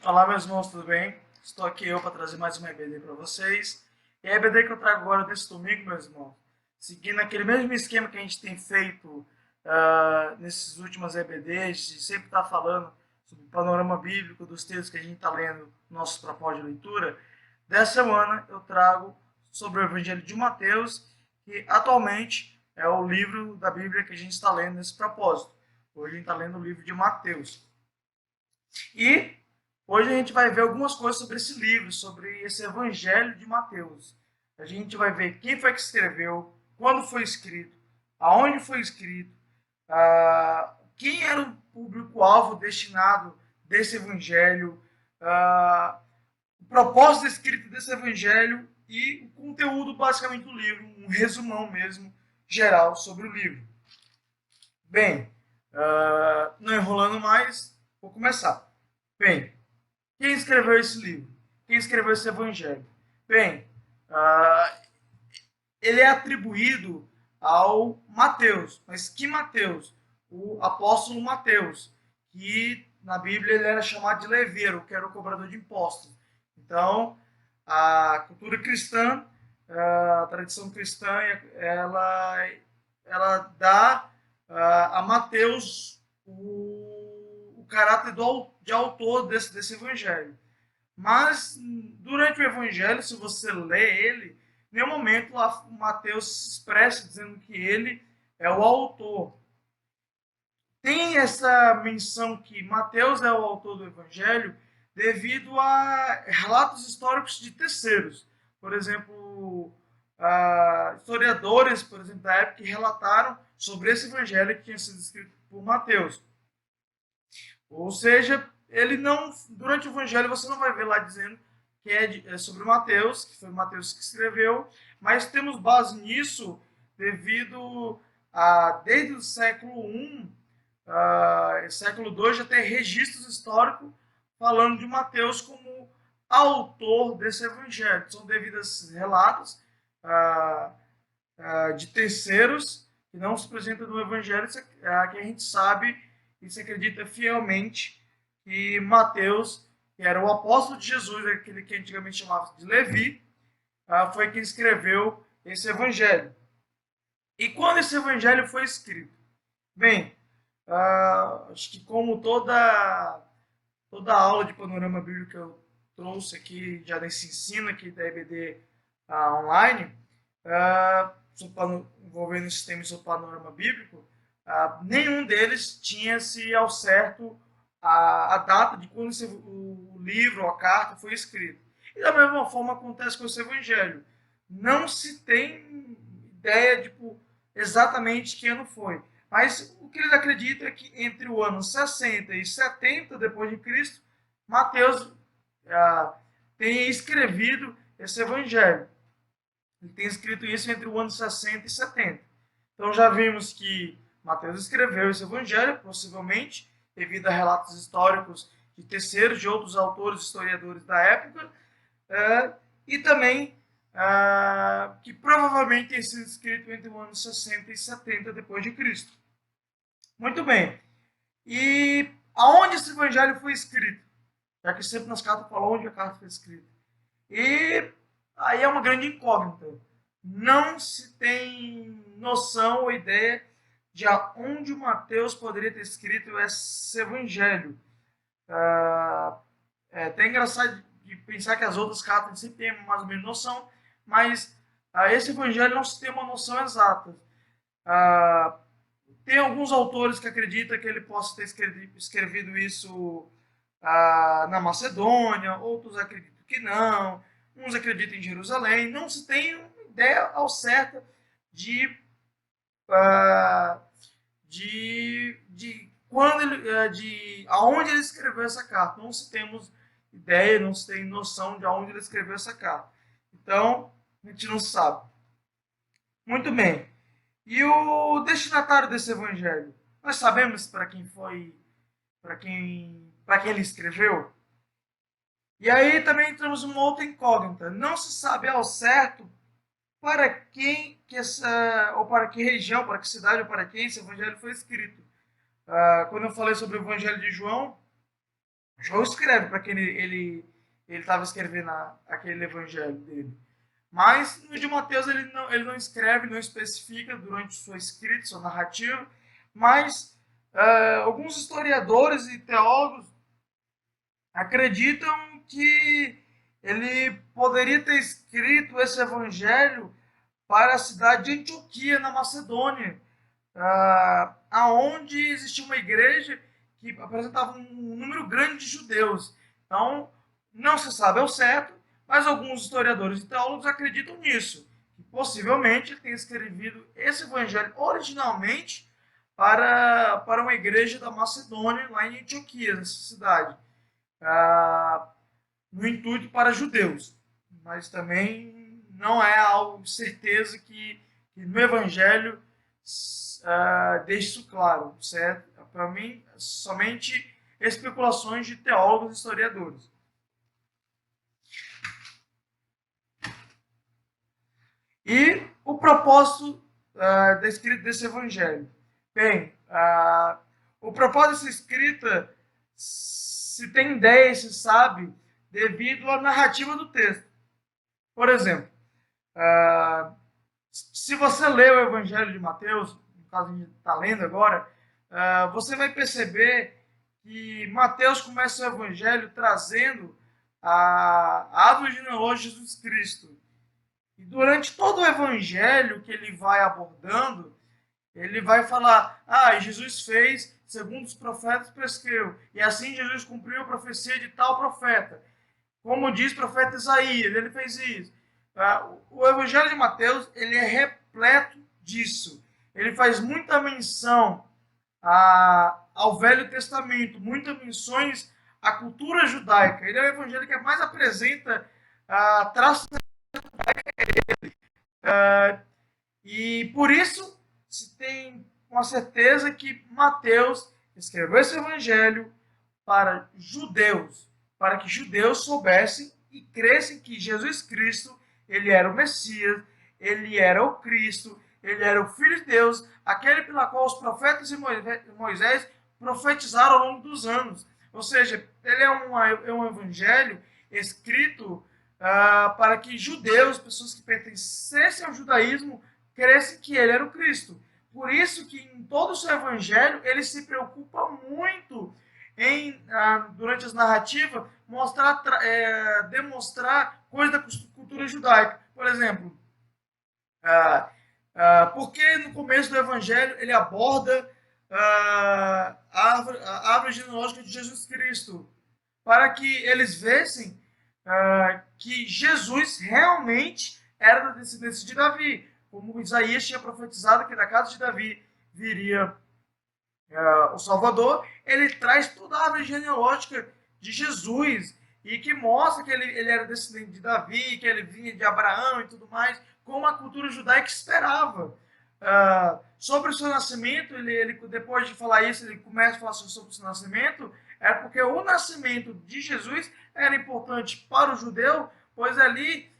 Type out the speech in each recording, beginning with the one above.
Olá, meus irmãos, tudo bem? Estou aqui eu para trazer mais uma EBD para vocês. E a EBD que eu trago agora nesse domingo, meus irmãos, seguindo aquele mesmo esquema que a gente tem feito nesses últimos EBDs, de sempre estar falando sobre o panorama bíblico dos textos que a gente está lendo no nosso propósito de leitura. Dessa semana eu trago sobre o Evangelho de Mateus, que atualmente é o livro da Bíblia que a gente está lendo nesse propósito. Hoje a gente está lendo o livro de Mateus. E hoje a gente vai ver algumas coisas sobre esse livro, sobre esse Evangelho de Mateus. A gente vai ver quem foi que escreveu, quando foi escrito, aonde foi escrito, quem era o público-alvo destinado desse Evangelho, o propósito escrito desse Evangelho e o conteúdo basicamente do livro, um resumão mesmo geral sobre o livro. Bem, não enrolando mais, vou começar. Bem, quem escreveu esse livro? Quem escreveu esse evangelho? Bem, ele é atribuído ao Mateus. Mas que Mateus? O apóstolo Mateus, que na Bíblia ele era chamado de leveiro, que era o cobrador de impostos. Então, a cultura cristã, a tradição cristã, ela dá a Mateus o caráter de autor desse evangelho. Mas, durante o evangelho, se você lê ele, em nenhum momento o Mateus se expressa dizendo que ele é o autor. Tem essa menção que Mateus é o autor do evangelho devido a relatos históricos de terceiros. Por exemplo, historiadores, por exemplo, da época, que relataram sobre esse evangelho que tinha sido escrito por Mateus. Ou seja, ele não, durante o evangelho você não vai ver lá dizendo que é sobre Mateus, que foi Mateus que escreveu, mas temos base nisso devido desde o século I, século II, já tem registros históricos falando de Mateus como autor desse evangelho. São devidos relatos de terceiros que não se apresentam no evangelho, que a gente sabe e se acredita fielmente que Mateus, que era o apóstolo de Jesus, aquele que antigamente chamava de Levi, foi quem escreveu esse evangelho. E quando esse evangelho foi escrito? Bem, acho que como toda aula de panorama bíblico que eu trouxe aqui, já nesse ensino aqui da EBD online, envolvendo esse tema sobre panorama bíblico, nenhum deles tinha-se ao certo a data de quando o livro ou a carta foi escrito. E da mesma forma acontece com esse evangelho. Não se tem ideia de exatamente que ano foi. Mas o que eles acreditam é que entre o ano 60 e 70 depois de Cristo, Mateus tenha escrevido esse evangelho. Ele tem escrito isso entre o ano 60 e 70. Então já vimos que Mateus escreveu esse evangelho, possivelmente, devido a relatos históricos de terceiros, de outros autores, historiadores da época, e também que provavelmente tenha sido escrito entre o ano 60 e 70 depois de Cristo. Muito bem. E aonde esse evangelho foi escrito? Já que sempre nas cartas fala onde a carta foi escrita. E aí é uma grande incógnita. Não se tem noção ou ideia de onde Mateus poderia ter escrito esse evangelho. É até engraçado de pensar que as outras cartas sempre têm mais ou menos noção, mas esse evangelho não se tem uma noção exata. Tem alguns autores que acreditam que ele possa ter escrevido isso na Macedônia, outros acreditam que não, uns acreditam em Jerusalém. Não se tem uma ideia ao certo de quando de aonde ele escreveu essa carta. Não se temos ideia, não se tem noção de aonde ele escreveu essa carta. Então, a gente não sabe. Muito bem. E o destinatário desse evangelho? Nós sabemos para quem foi, para quem ele escreveu? E aí também temos uma outra incógnita. Não se sabe ao certo para quem que ou para que região, para que cidade ou para quem esse evangelho foi escrito. Quando eu falei sobre o evangelho de João, João escreve para quem ele estava escrevendo aquele evangelho dele. Mas no de Mateus ele não escreve, não especifica durante sua escrita, sua narrativa, mas alguns historiadores e teólogos acreditam que ele poderia ter escrito esse evangelho para a cidade de Antioquia, na Macedônia, aonde existia uma igreja que apresentava um número grande de judeus. Então, não se sabe ao certo, mas alguns historiadores e teólogos acreditam nisso, que possivelmente ele tenha escrevido esse evangelho originalmente para uma igreja da Macedônia, lá em Antioquia, nessa cidade, no intuito para judeus. Mas também não é algo certeza que no evangelho deixe isso claro, certo? Para mim, somente especulações de teólogos e historiadores. E o propósito da escrita desse evangelho? Bem, o propósito dessa escrita se tem ideia, se sabe, devido à narrativa do texto. Por exemplo, se você lê o Evangelho de Mateus, no caso a gente está lendo agora, você vai perceber que Mateus começa o Evangelho trazendo a árvore genealógica de Jesus Cristo. E durante todo o Evangelho que ele vai abordando, ele vai falar, Jesus fez segundo os profetas prescreveu, e assim Jesus cumpriu a profecia de tal profeta. Como diz o profeta Isaías, ele fez isso. O Evangelho de Mateus ele é repleto disso. Ele faz muita menção ao Velho Testamento, muitas menções à cultura judaica. Ele é o evangelho que mais apresenta traços e por isso se tem uma certeza que Mateus escreveu esse evangelho para judeus, para que judeus soubessem e crescem que Jesus Cristo, ele era o Messias, ele era o Cristo, ele era o Filho de Deus, aquele pela qual os profetas e Moisés profetizaram ao longo dos anos. Ou seja, ele é um evangelho escrito para que judeus, pessoas que pertencessem ao judaísmo, crescem que ele era o Cristo. Por isso que em todo o seu evangelho ele se preocupa muito em, durante as narrativas, demonstrar coisas da cultura judaica. Por exemplo, por que no começo do Evangelho ele aborda a árvore genealógica de Jesus Cristo? Para que eles vissem que Jesus realmente era da descendência de Davi. Como Isaías tinha profetizado que da casa de Davi viria o Salvador, ele traz toda a árvore genealógica de Jesus e que mostra que ele era descendente de Davi, que ele vinha de Abraão e tudo mais, como a cultura judaica esperava. Sobre o seu nascimento, ele, depois de falar isso, ele começa a falar sobre o seu nascimento, é porque o nascimento de Jesus era importante para o judeu, pois ali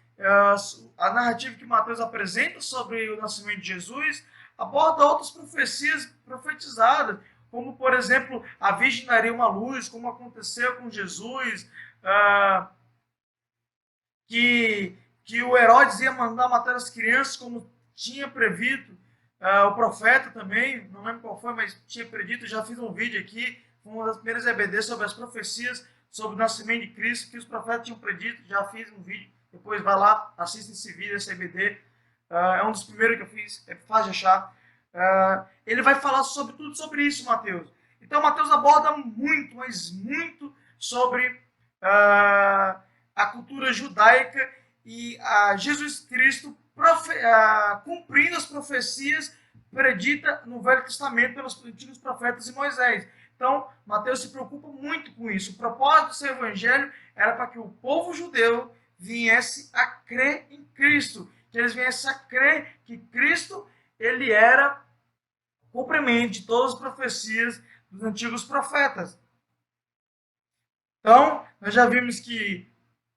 a narrativa que Mateus apresenta sobre o nascimento de Jesus aborda outras profecias profetizadas, como, por exemplo, a Virgem daria uma luz, como aconteceu com Jesus, que o Herodes ia mandar matar as crianças, como tinha previsto, o profeta também, não lembro qual foi, mas tinha predito, já fiz um vídeo aqui, foi uma das primeiras EBDs sobre as profecias sobre o nascimento de Cristo, que os profetas tinham predito, já fiz um vídeo, depois vai lá, assista esse vídeo, esse EBD, é um dos primeiros que eu fiz, é fácil de achar. Ele vai falar sobre tudo sobre isso, Mateus. Então, Mateus aborda muito, mas muito sobre a cultura judaica e Jesus Cristo cumprindo as profecias preditas no Velho Testamento pelos antigos profetas e Moisés. Então, Mateus se preocupa muito com isso. O propósito do seu evangelho era para que o povo judeu viesse a crer em Cristo, que eles viessem a crer que Cristo ele era o cumprimento de todas as profecias dos antigos profetas. Então, nós já vimos que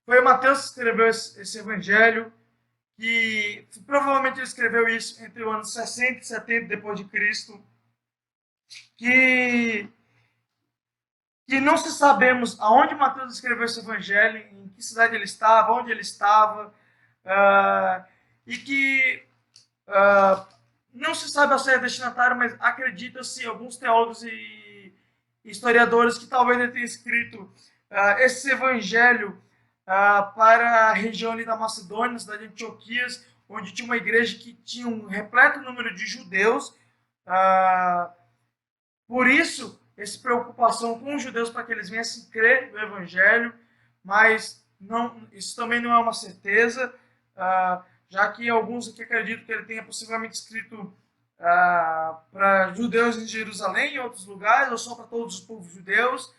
foi Mateus que escreveu esse evangelho, que provavelmente ele escreveu isso entre os anos 60 e 70 depois de Cristo, que que não se sabemos aonde Mateus escreveu esse evangelho, em que cidade ele estava, onde ele estava, e que não se sabe ao certo destinatário, mas acredita-se alguns teólogos e historiadores que talvez ele tenha escrito esse evangelho para a região ali da Macedônia, na cidade de Antioquia, onde tinha uma igreja que tinha um repleto número de judeus. Por isso, essa preocupação com os judeus para que eles viessem crer no evangelho, mas não, isso também não é uma certeza, já que alguns aqui acreditam que ele tenha possivelmente escrito para judeus em Jerusalém e em outros lugares, ou só para todos os povos judeus,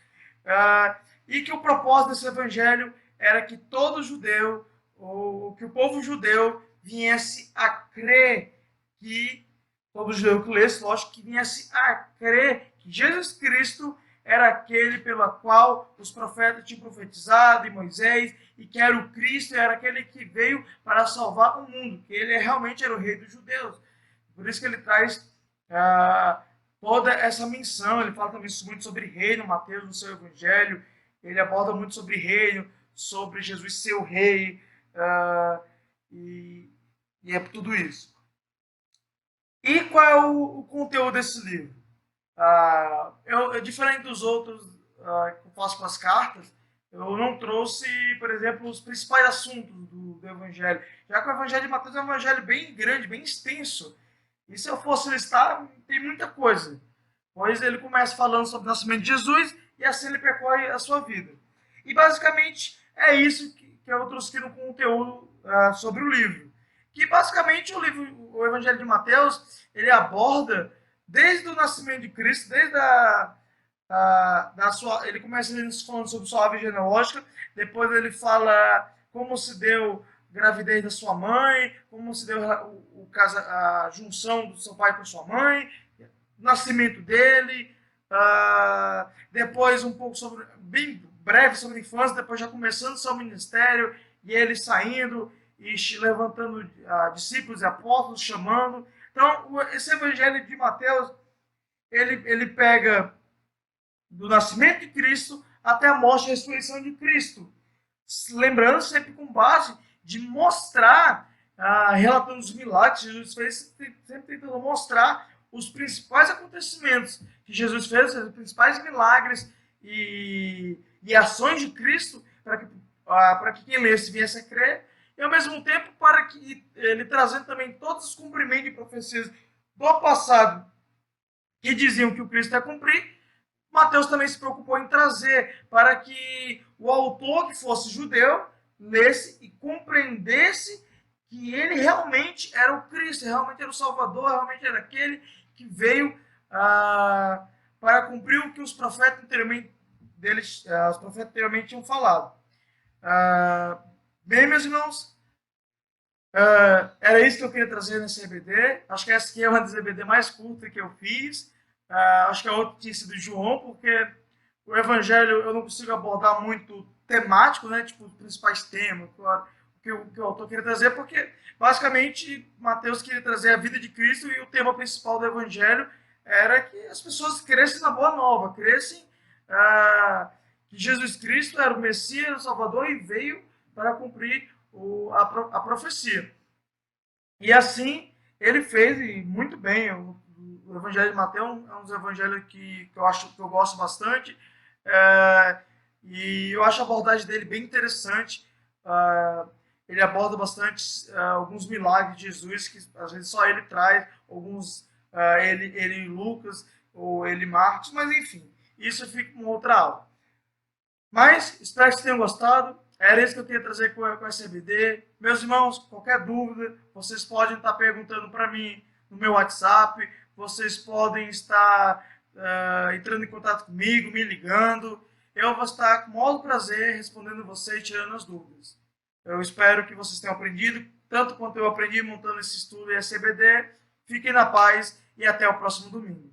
e que o propósito desse evangelho era que todo judeu, ou que o povo judeu viesse a crer que, todo judeu que lesse, lógico, que viesse a crer que Jesus Cristo era aquele pelo qual os profetas tinham profetizado, e Moisés, e que era o Cristo, era aquele que veio para salvar o mundo, que ele realmente era o rei dos judeus. Por isso que ele traz toda essa menção, ele fala também muito sobre reino, Mateus no seu evangelho, ele aborda muito sobre reino, sobre Jesus ser o rei, e é tudo isso. E qual é o conteúdo desse livro? Diferente dos outros que eu faço com as cartas, eu não trouxe, por exemplo, os principais assuntos do Evangelho. Já que o Evangelho de Mateus é um evangelho bem grande, bem extenso. E se eu fosse listar, tem muita coisa. Pois ele começa falando sobre o nascimento de Jesus e assim ele percorre a sua vida. E basicamente é isso que eu trouxe aqui no conteúdo sobre o livro. Que basicamente o Evangelho de Mateus, ele aborda desde o nascimento de Cristo, desde ele começa falando sobre sua árvore genealógica, depois ele fala como se deu a gravidez da sua mãe, como se deu a junção do seu pai com a sua mãe, o nascimento dele, depois um pouco sobre, bem breve sobre a infância, depois já começando seu ministério, e ele saindo e levantando discípulos e apóstolos, chamando. Então, esse evangelho de Mateus, ele pega do nascimento de Cristo até a morte e a ressurreição de Cristo. Lembrando sempre com base de mostrar, relatando os milagres que Jesus fez, sempre tentando mostrar os principais acontecimentos que Jesus fez, os principais milagres e ações de Cristo, para que quem lesse viesse a crer, e ao mesmo tempo para que ele trazendo também todos os cumprimentos de profecias do passado que diziam que o Cristo ia cumprir, Mateus também se preocupou em trazer para que o autor, que fosse judeu, lesse e compreendesse que ele realmente era o Cristo, realmente era o Salvador, realmente era aquele que veio para cumprir o que os profetas anteriormente tinham falado. Bem, meus irmãos, era isso que eu queria trazer nesse EBD. Acho que essa aqui é uma das EBD mais curtas que eu fiz. Acho que a outra tinha sido João, porque o Evangelho eu não consigo abordar muito temático, né? Tipo, os principais temas, que o autor queria trazer, porque basicamente Mateus queria trazer a vida de Cristo e o tema principal do Evangelho era que as pessoas crescem na Boa Nova, crescem que Jesus Cristo era o Messias, o Salvador, e veio para cumprir a profecia. E assim ele fez, e muito bem. O Evangelho de Mateus é um dos evangelhos que eu gosto bastante, e eu acho a abordagem dele bem interessante. Ele aborda bastante alguns milagres de Jesus, que às vezes só ele traz, alguns ele Lucas, ou ele Marcos, mas enfim, isso fica com outra aula. Mas espero que vocês tenham gostado. Era isso que eu queria trazer com a SBD. Meus irmãos, qualquer dúvida, vocês podem estar perguntando para mim no meu WhatsApp, vocês podem estar entrando em contato comigo, me ligando. Eu vou estar com o maior prazer respondendo vocês, tirando as dúvidas. Eu espero que vocês tenham aprendido, tanto quanto eu aprendi montando esse estudo e a CBD. Fiquem na paz e até o próximo domingo.